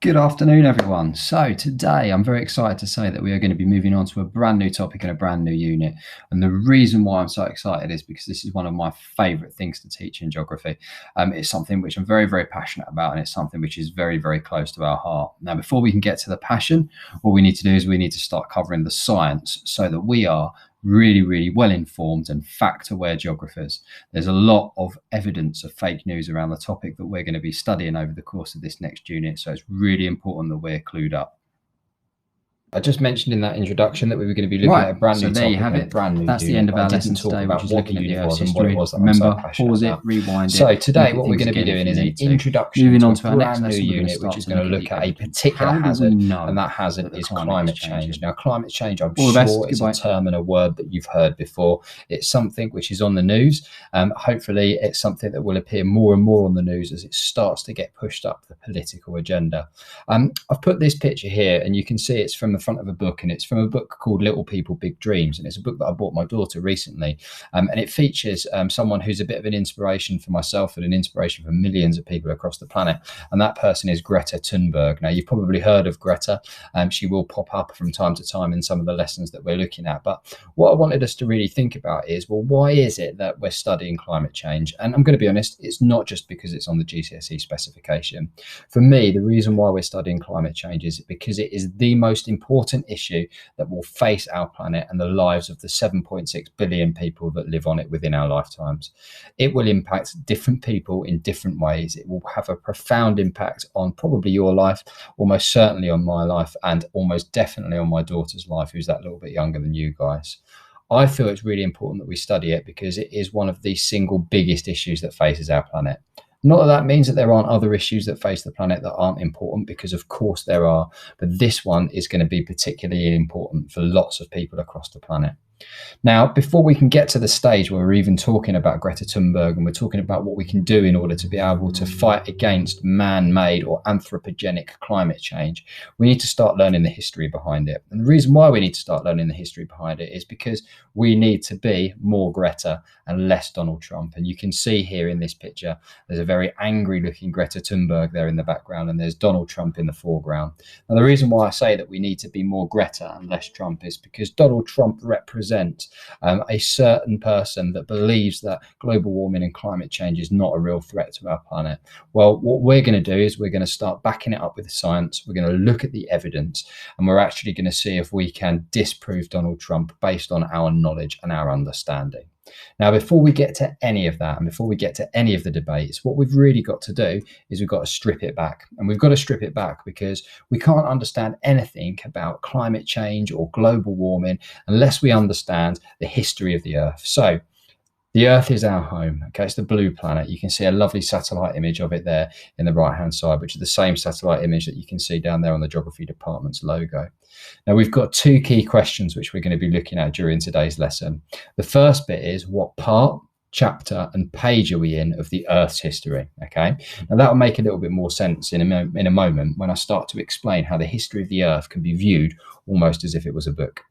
Good afternoon, everyone. So today I'm very excited to say that we are going to be moving on to a brand new topic and a brand new unit. And the reason why I'm so excited is because this is one of my favourite things to teach in geography. It's something which I'm very, very passionate about, and it's something which is very, very close to our heart. Now, before we can get to the passion, what we need to do is we need to start covering the science so that we are really, really well informed and fact aware geographers. There's a lot of evidence of fake news around the topic that we're going to be studying over the course of this next unit. So it's really important that we're clued up. I just mentioned in that introduction that we were going to be looking at a brand new so there topic you have and a it. brand new That's the unit, end of but I our didn't lesson talk today, about which is what the looking at the unit Earth's was and what it history. was that I'm so Remember, passionate pause it, about. rewind it. So today look at what we're things going to be again if doing you is an need to. introduction Moving to on a to our next brand new lesson, we're going to unit, which start is to going to look look at at the a evidence. particular How do we hazard, know and that hazard that the is climate climate change. Now, climate change, I'm All the best. sure, is a Goodbye. term and a word that you've heard before. It's something which is on the news. Hopefully, it's something that will appear more and more on the news as it starts to get pushed up the political agenda. I've put this picture here, and you can see it's from the front of a book, and it's from a book called Little People, Big Dreams, and it's a book that I bought my daughter recently, and it features someone who's a bit of an inspiration for myself and an inspiration for millions of people across the planet, and that person is Greta Thunberg. Now, you've probably heard of Greta. She will pop up from time to time in some of the lessons that we're looking at, but what I wanted us to really think about is, well, why is it that we're studying climate change? And I'm going to be honest, it's not just because it's on the GCSE specification. For me, the reason why we're studying climate change is because it is the most important issue that will face our planet and the lives of the 7.6 billion people that live on it within our lifetimes. It will impact different people in different ways. It will have a profound impact on probably your life, almost certainly on my life, and almost definitely on my daughter's life, who's that little bit younger than you guys. I feel it's really important that we study it because it is one of the single biggest issues that faces our planet. Not that that means that there aren't other issues that face the planet that aren't important, because of course there are, but this one is going to be particularly important for lots of people across the planet. Now, before we can get to the stage where we're even talking about Greta Thunberg and we're talking about what we can do in order to be able to fight against man-made or anthropogenic climate change, we need to start learning the history behind it. And the reason why we need to start learning the history behind it is because we need to be more Greta and less Donald Trump. And you can see here in this picture, there's a very angry looking Greta Thunberg there in the background, and there's Donald Trump in the foreground. Now, the reason why I say that we need to be more Greta and less Trump is because Donald Trump represents a certain person that believes that global warming and climate change is not a real threat to our planet. Well, what we're going to do is we're going to start backing it up with the science. We're going to look at the evidence, and we're actually going to see if we can disprove Donald Trump based on our knowledge and our understanding. Now, before we get to any of that, and before we get to any of the debates, what we've really got to do is we've got to strip it back. And we've got to strip it back because we can't understand anything about climate change or global warming unless we understand the history of the Earth. So, the Earth is our home. Okay, it's the blue planet. You can see a lovely satellite image of it there in the right-hand side, which is the same satellite image that you can see down there on the Geography Department's logo. Now, we've got two key questions which we're going to be looking at during today's lesson. The first bit is, what part, chapter and page are we in of the Earth's history? Okay, now that will make a little bit more sense in a moment when I start to explain how the history of the Earth can be viewed almost as if it was a book.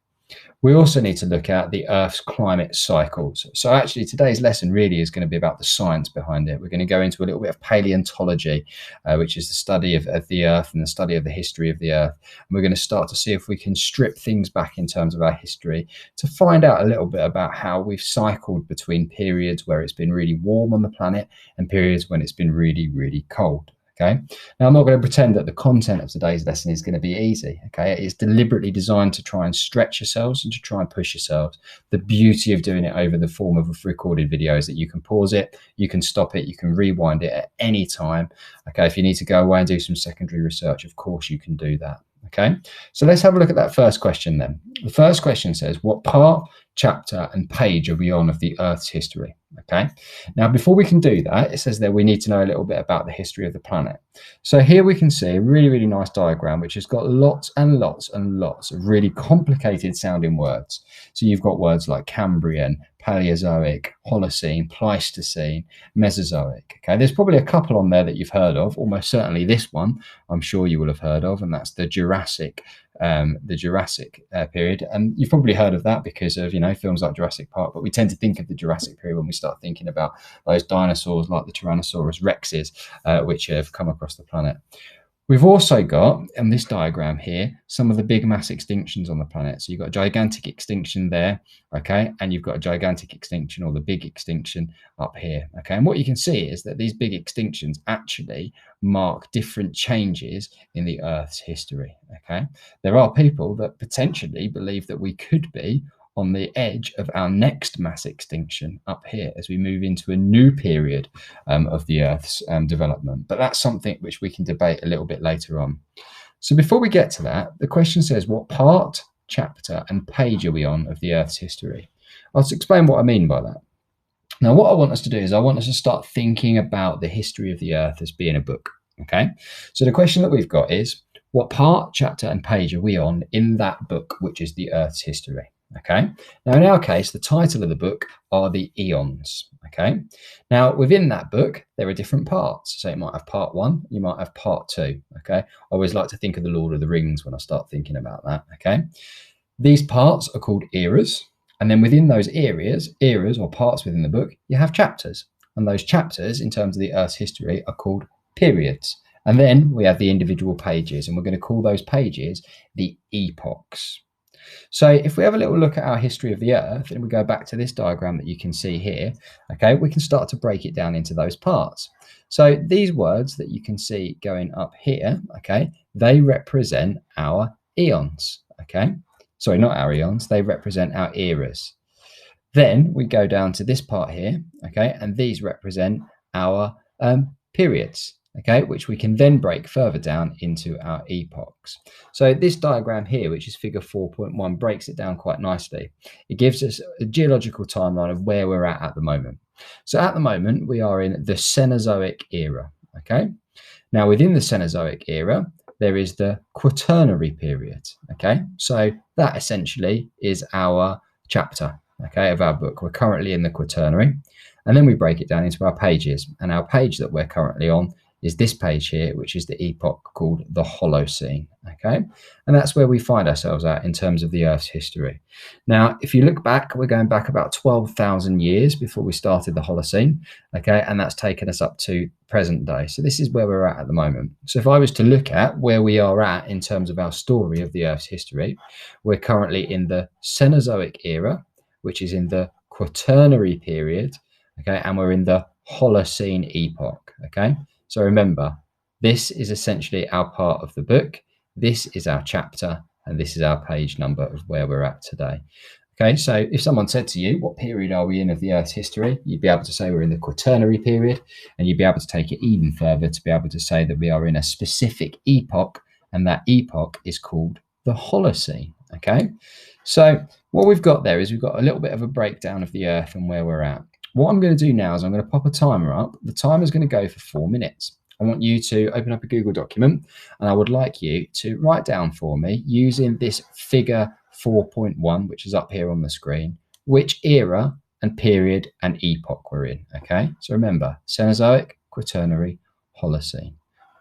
We also need to look at the Earth's climate cycles. So actually today's lesson really is going to be about the science behind it. We're going to go into a little bit of paleontology, which is the study of the Earth and the study of the history of the Earth. And we're going to start to see if we can strip things back in terms of our history to find out a little bit about how we've cycled between periods where it's been really warm on the planet and periods when it's been really, really cold. Okay. Now, I'm not going to pretend that the content of today's lesson is going to be easy. Okay. It's deliberately designed to try and stretch yourselves and to try and push yourselves. The beauty of doing it over the form of a recorded video is that you can pause it, you can stop it, you can rewind it at any time. Okay. If you need to go away and do some secondary research, of course you can do that. Okay. So let's have a look at that first question then. The first question says, what part, chapter and page are we on of the Earth's history? Okay. Now, before we can do that, it says that we need to know a little bit about the history of the planet. So here we can see a really, really nice diagram, which has got lots and lots and lots of really complicated sounding words. So you've got words like Cambrian, Paleozoic, Holocene, Pleistocene, Mesozoic. Okay. There's probably a couple on there that you've heard of, almost certainly this one I'm sure you will have heard of, and that's the Jurassic period. And you've probably heard of that because of, films like Jurassic Park, but we tend to think of the Jurassic period when we start thinking about those dinosaurs like the Tyrannosaurus rexes, which have come across the planet. We've also got, in this diagram here, some of the big mass extinctions on the planet. So you've got a gigantic extinction there, okay? And you've got a gigantic extinction, or the big extinction, up here, okay? And what you can see is that these big extinctions actually mark different changes in the Earth's history, okay? There are people that potentially believe that we could be on the edge of our next mass extinction up here as we move into a new period of the Earth's development. But that's something which we can debate a little bit later on. So before we get to that, the question says, what part, chapter, and page are we on of the Earth's history? I'll explain what I mean by that. Now, what I want us to do is I want us to start thinking about the history of the Earth as being a book, okay? So the question that we've got is, what part, chapter, and page are we on in that book, which is the Earth's history? Okay. Now, in our case, the title of the book are the eons. Okay. Now, within that book, there are different parts. So you might have part 1, you might have part 2. Okay. I always like to think of the Lord of the Rings when I start thinking about that. Okay. These parts are called eras. And then within those eras or parts within the book, you have chapters. And those chapters, in terms of the Earth's history, are called periods. And then we have the individual pages, and we're going to call those pages the epochs. So if we have a little look at our history of the Earth, and we go back to this diagram that you can see here, okay, we can start to break it down into those parts. So these words that you can see going up here, okay, they represent our eons, okay? Sorry, not our eons, they represent our eras. Then we go down to this part here, okay, and these represent our periods, okay, which we can then break further down into our epochs. So this diagram here, which is figure 4.1, breaks it down quite nicely. It gives us a geological timeline of where we're at the moment. So at the moment, we are in the Cenozoic era, okay? Now, within the Cenozoic era, there is the Quaternary period, okay? So that essentially is our chapter, okay, of our book. We're currently in the Quaternary, and then we break it down into our pages. And our page that we're currently on is this page here, which is the epoch called the Holocene, okay? And that's where we find ourselves at in terms of the Earth's history. Now, if you look back, we're going back about 12,000 years before we started the Holocene, okay? And that's taken us up to present day. So this is where we're at the moment. So if I was to look at where we are at in terms of our story of the Earth's history, we're currently in the Cenozoic era, which is in the Quaternary period, okay? And we're in the Holocene epoch, okay? So remember, this is essentially our part of the book. This is our chapter, and this is our page number of where we're at today. Okay, so if someone said to you, what period are we in of the Earth's history? You'd be able to say we're in the Quaternary period, and you'd be able to take it even further to be able to say that we are in a specific epoch, and that epoch is called the Holocene. Okay, so what we've got there is we've got a little bit of a breakdown of the Earth and where we're at. What I'm going to do now is I'm going to pop a timer up. The timer is going to go for 4 minutes. I want you to open up a Google document, and I would like you to write down for me, using this figure 4.1, which is up here on the screen, which era and period and epoch we're in, okay? So remember, Cenozoic, Quaternary, Holocene.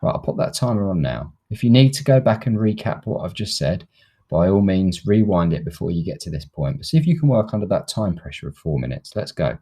Right, I'll put that timer on now. If you need to go back and recap what I've just said, by all means, rewind it before you get to this point. But see if you can work under that time pressure of 4 minutes. Let's go.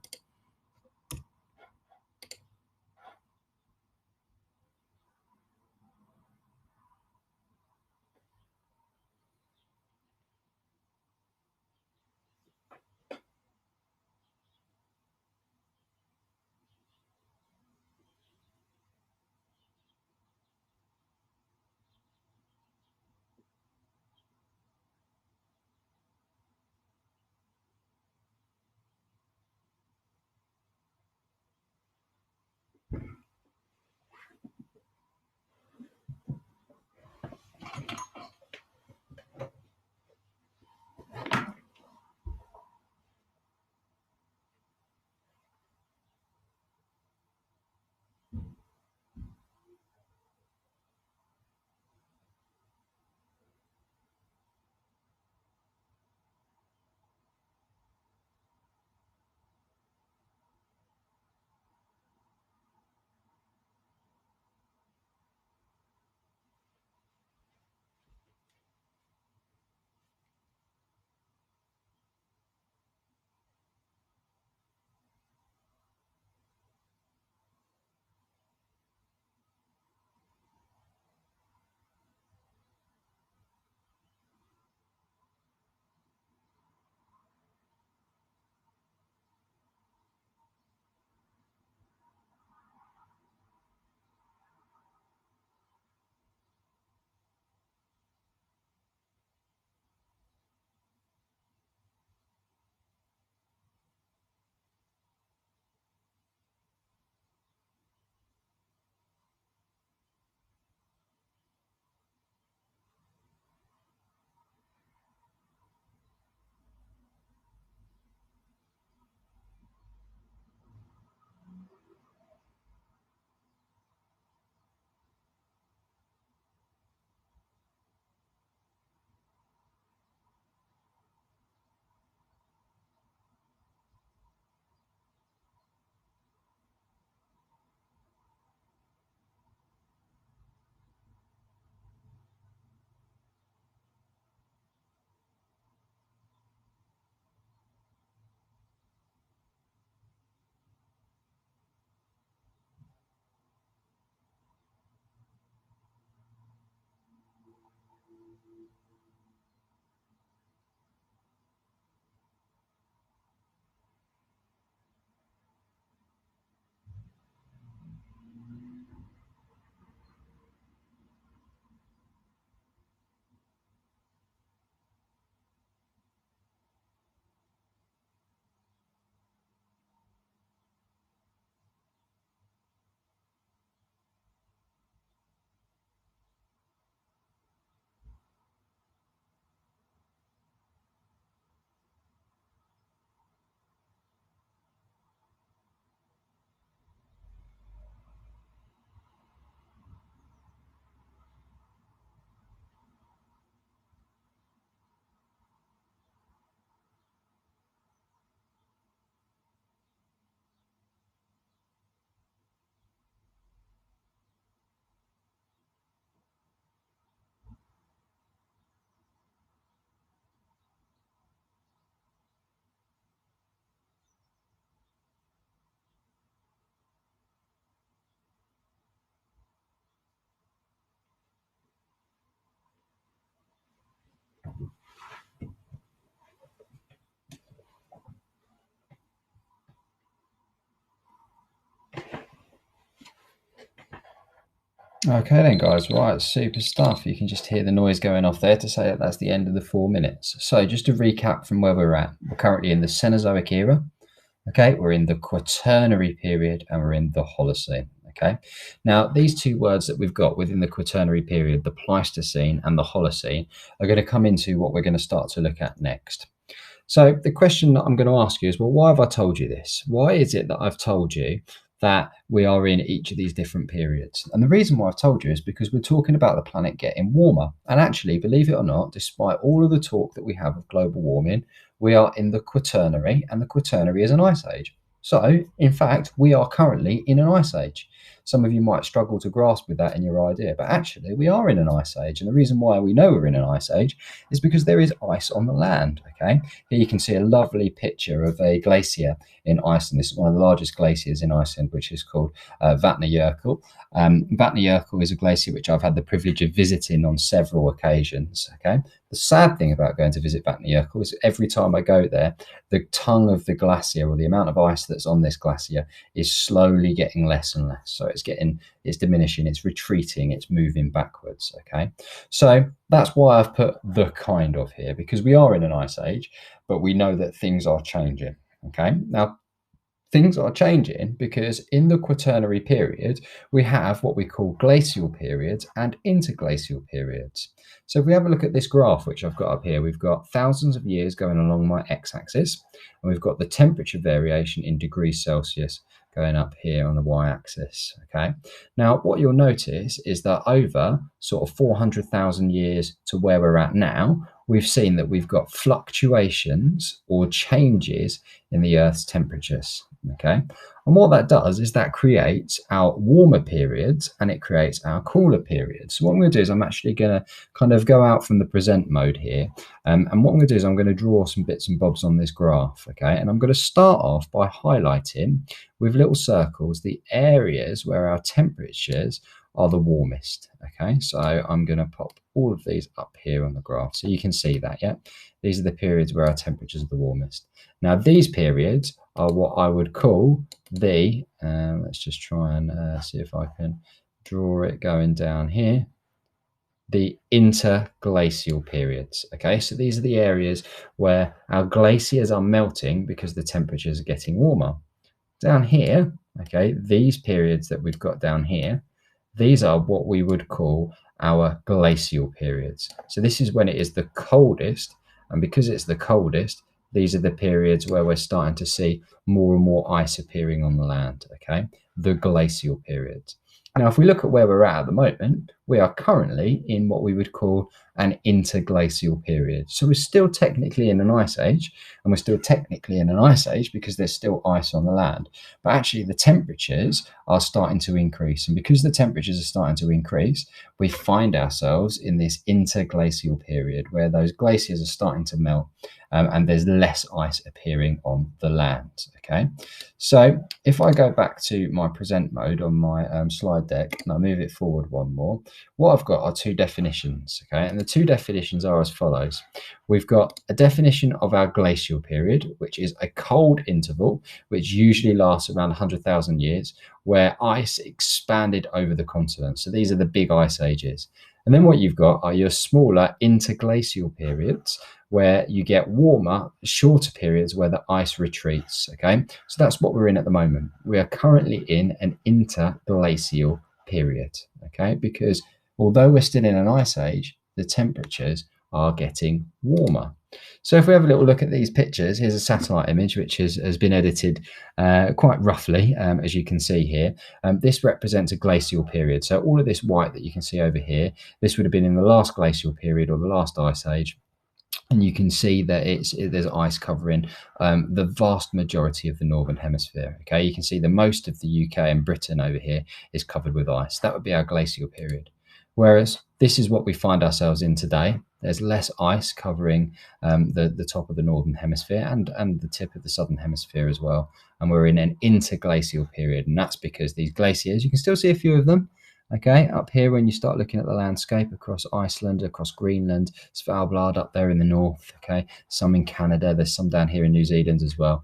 Okay then, guys, right, super stuff. You can just hear the noise going off there to say that that's the end of the 4 minutes. So just to recap from where we're at, we're currently in the Cenozoic era. Okay, we're in the Quaternary period and we're in the Holocene. Okay, now these two words that we've got within the Quaternary period, the Pleistocene and the Holocene, are going to come into what we're going to start to look at next. So the question that I'm going to ask you is, well, why have I told you this? Why is it that I've told you that we are in each of these different periods? And the reason why I've told you is because we're talking about the planet getting warmer. And actually, believe it or not, despite all of the talk that we have of global warming, we are in the Quaternary, and the Quaternary is an ice age. So, in fact, we are currently in an ice age. Some of you might struggle to grasp with that in your idea, but actually we are in an ice age. And the reason why we know we're in an ice age is because there is ice on the land, okay? Here you can see a lovely picture of a glacier in Iceland. This is one of the largest glaciers in Iceland, which is called Vatnajökull. Vatnajökull is a glacier which I've had the privilege of visiting on several occasions, okay? The sad thing about going to visit Vatnajökull is every time I go there, the tongue of the glacier, or the amount of ice that's on this glacier, is slowly getting less and less. So it's diminishing, it's retreating, it's moving backwards, okay? So that's why I've put the kind of here, because we are in an ice age, but we know that things are changing, okay? Now, things are changing because in the Quaternary period, we have what we call glacial periods and interglacial periods. So if we have a look at this graph, which I've got up here, we've got thousands of years going along my x-axis, and we've got the temperature variation in degrees Celsius going up here on the y-axis, okay? Now, what you'll notice is that over sort of 400,000 years to where we're at now, we've seen that we've got fluctuations or changes in the Earth's temperatures, okay? And what that does is that creates our warmer periods and it creates our cooler periods. So what I'm going to do is I'm actually going to kind of go out from the present mode here. And what I'm going to do is I'm going to draw some bits and bobs on this graph, okay? And I'm going to start off by highlighting with little circles the areas where our temperatures are the warmest, okay? So I'm going to pop all of these up here on the graph so you can see that, yeah? These are the periods where our temperatures are the warmest. Now, these periods are what I would call the, let's just try and see if I can draw it going down here, the interglacial periods, okay? So these are the areas where our glaciers are melting because the temperatures are getting warmer. Down here, okay, these periods that we've got down here, these are what we would call our glacial periods. So this is when it is the coldest, and because it's the coldest, these are the periods where we're starting to see more and more ice appearing on the land, okay? The glacial periods. Now, if we look at where we're at the moment, we are currently in what we would call an interglacial period. So we're still technically in an ice age, and we're still technically in an ice age because there's still ice on the land. But actually the temperatures are starting to increase. And because the temperatures are starting to increase, we find ourselves in this interglacial period where those glaciers are starting to melt and there's less ice appearing on the land, okay? So if I go back to my present mode on my slide deck and I move it forward one more, what I've got are two definitions, okay? And the the two definitions are as follows. We've got a definition of our glacial period, which is a cold interval, which usually lasts around 100,000 years, where ice expanded over the continent. So these are the big ice ages. And then what you've got are your smaller interglacial periods, where you get warmer, shorter periods where the ice retreats. Okay, so that's what we're in at the moment. We are currently in an interglacial period. Okay, because although we're still in an ice age, the temperatures are getting warmer. So if we have a little look at these pictures, here's a satellite image which has been edited quite roughly, as you can see here. This represents a glacial period. So all of this white that you can see over here, this would have been in the last glacial period or the last ice age. And you can see that there's ice covering the vast majority of the northern hemisphere. Okay, you can see the most of the UK and Britain over here is covered with ice. That would be our glacial period. Whereas this is what we find ourselves in today. There's less ice covering the top of the northern hemisphere and the tip of the southern hemisphere as well. And we're in an interglacial period, and that's because these glaciers, you can still see a few of them. Okay, up here when you start looking at the landscape across Iceland, across Greenland, Svalbard up there in the north, okay, some in Canada, there's some down here in New Zealand as well,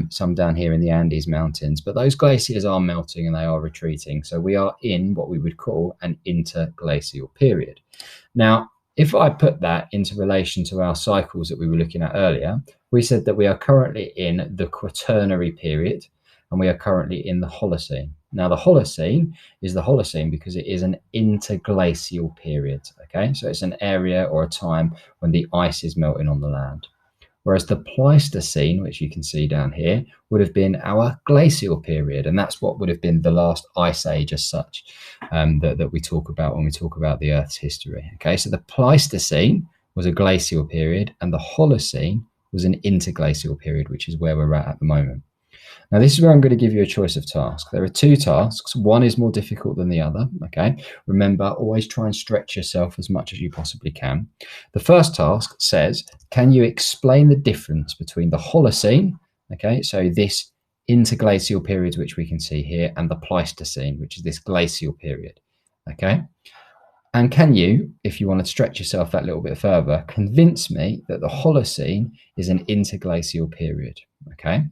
some down here in the Andes Mountains, but those glaciers are melting and they are retreating. So we are in what we would call an interglacial period. Now, if I put that into relation to our cycles that we were looking at earlier, we said that we are currently in the Quaternary period and we are currently in the Holocene. Now, the Holocene is the Holocene because it is an interglacial period, okay? So it's an area or a time when the ice is melting on the land. Whereas the Pleistocene, which you can see down here, would have been our glacial period, and that's what would have been the last ice age as such that we talk about when we talk about the Earth's history, okay? So the Pleistocene was a glacial period, and the Holocene was an interglacial period, which is where we're at the moment. Now, this is where I'm going to give you a choice of task. There are two tasks. One is more difficult than the other, okay? Remember, always try and stretch yourself as much as you possibly can. The first task says, can you explain the difference between the Holocene, okay, so this interglacial period which we can see here, and the Pleistocene, which is this glacial period, okay? And can you, if you want to stretch yourself that little bit further, convince me that the Holocene is an interglacial period, okay?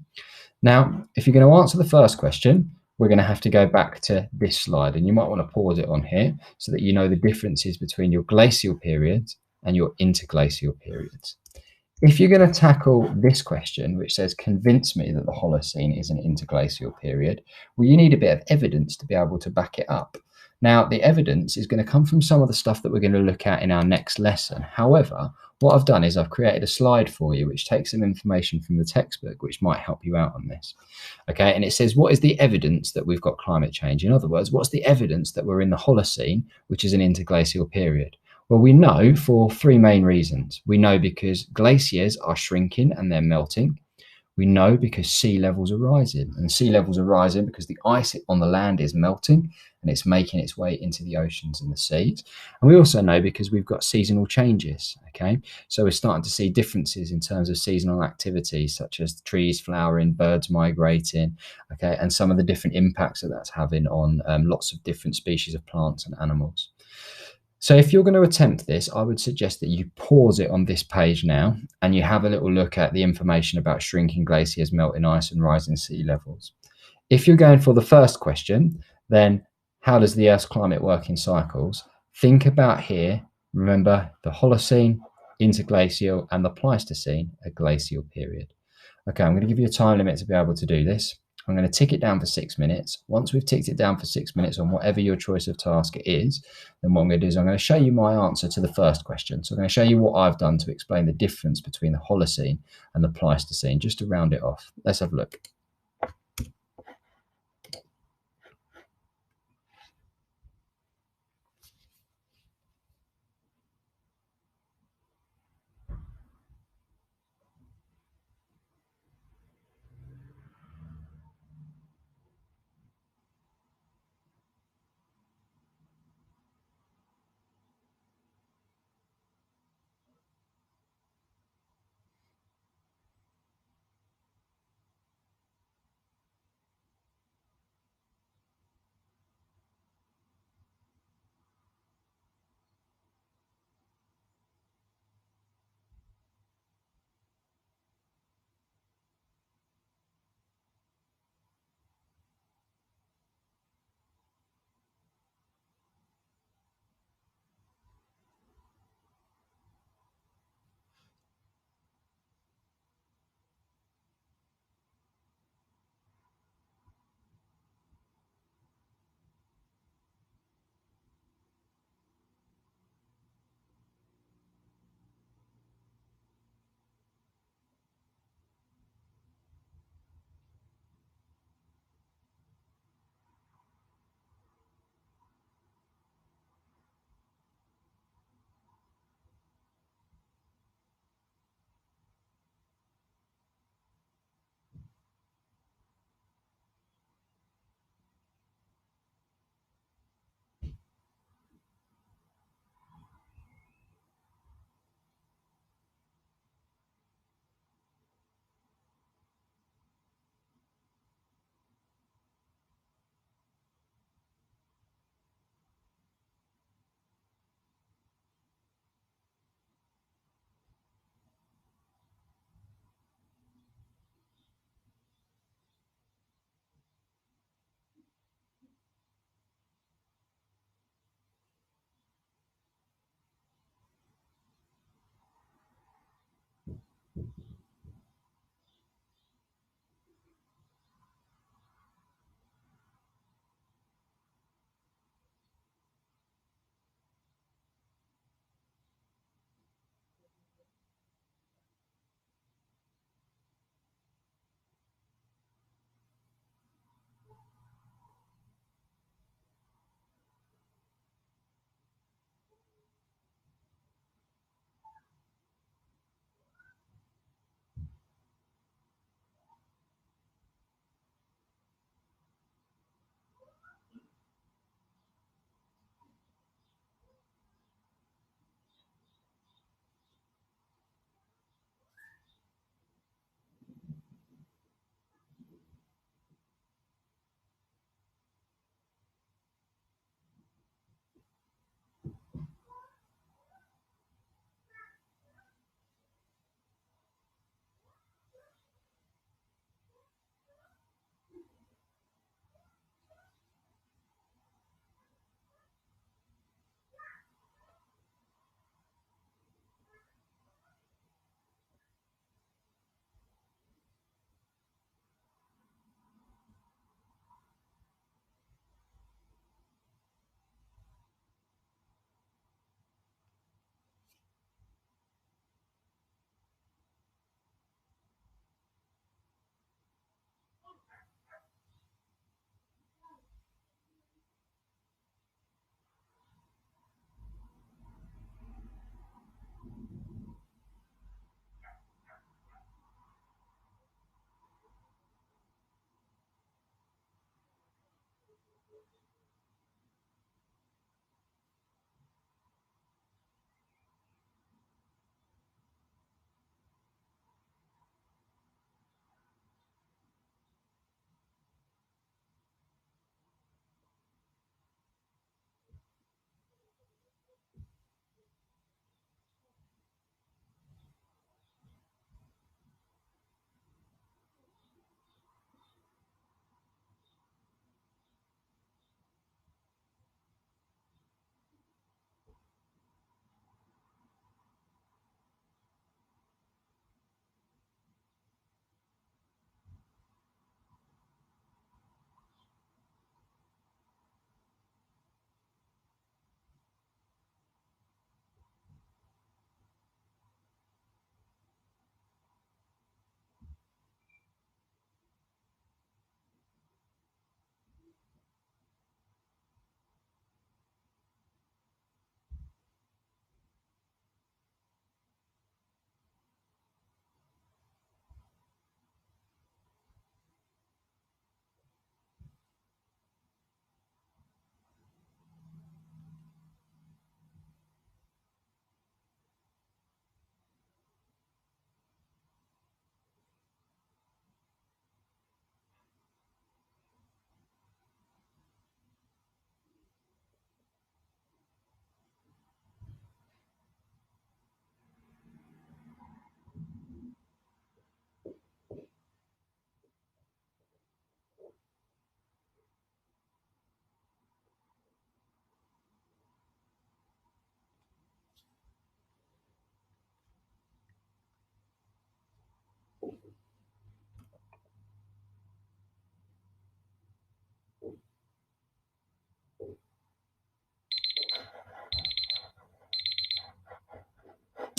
Now, if you're going to answer the first question, we're going to have to go back to this slide, and you might want to pause it on here so that you know the differences between your glacial periods and your interglacial periods. If you're going to tackle this question, which says, convince me that the Holocene is an interglacial period, well, you need a bit of evidence to be able to back it up. Now, the evidence is going to come from some of the stuff that we're going to look at in our next lesson. However, what I've done is I've created a slide for you which takes some information from the textbook which might help you out on this. Okay, and it says, what is the evidence that we've got climate change? In other words, what's the evidence that we're in the Holocene, which is an interglacial period? Well, we know for three main reasons. We know because glaciers are shrinking and they're melting. We know because sea levels are rising, and sea levels are rising because the ice on the land is melting and it's making its way into the oceans and the seas. And we also know because we've got seasonal changes, okay? So we're starting to see differences in terms of seasonal activities, such as trees flowering, birds migrating, okay? And some of the different impacts that that's having on lots of different species of plants and animals. So if you're going to attempt this, I would suggest that you pause it on this page now and you have a little look at the information about shrinking glaciers, melting ice and rising sea levels. If you're going for the first question, then how does the Earth's climate work in cycles? Think about here, remember the Holocene, interglacial and the Pleistocene, a glacial period. Okay, I'm going to give you a time limit to be able to do this. I'm going to tick it down for 6 minutes. Once we've ticked it down for 6 minutes on whatever your choice of task is, then what I'm going to do is I'm going to show you my answer to the first question. So I'm going to show you what I've done to explain the difference between the Holocene and the Pleistocene, just to round it off. Let's have a look.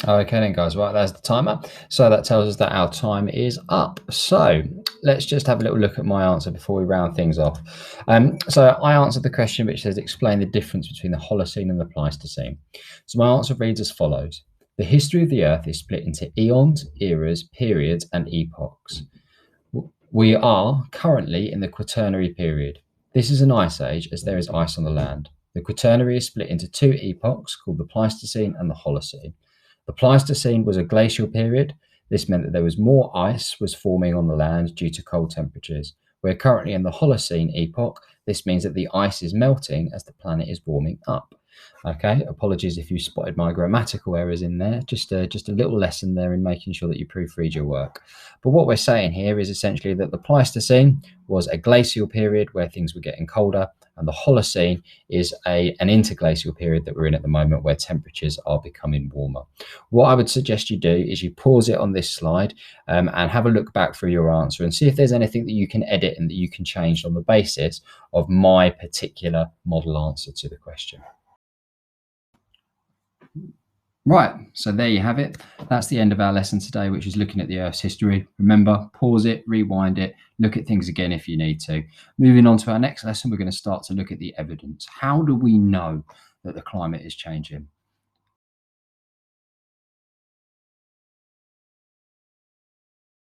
Okay then, guys, right, there's the timer. So that tells us that our time is up. So let's just have a little look at my answer before we round things off. So I answered the question which says explain the difference between the Holocene and the Pleistocene. So my answer reads as follows. The history of the Earth is split into eons, eras, periods, and epochs. We are currently in the Quaternary period. This is an ice age as there is ice on the land. The Quaternary is split into two epochs called the Pleistocene and the Holocene. The Pleistocene was a glacial period. This meant that there was more ice was forming on the land due to cold temperatures. We're currently in the Holocene epoch. This means that the ice is melting as the planet is warming up. Okay, apologies if you spotted my grammatical errors in there. Just a little lesson there in making sure that you proofread your work. But what we're saying here is essentially that the Pleistocene was a glacial period where things were getting colder, And the Holocene is an interglacial period that we're in at the moment where temperatures are becoming warmer. What I would suggest you do is you pause it on this slide and have a look back through your answer and see if there's anything that you can edit and that you can change on the basis of my particular model answer to the question. Right, so there you have it. That's the end of our lesson today, which is looking at the Earth's history. Remember, pause it, rewind it, look at things again if you need to. Moving on to our next lesson, we're going to start to look at the evidence. How do we know that the climate is changing?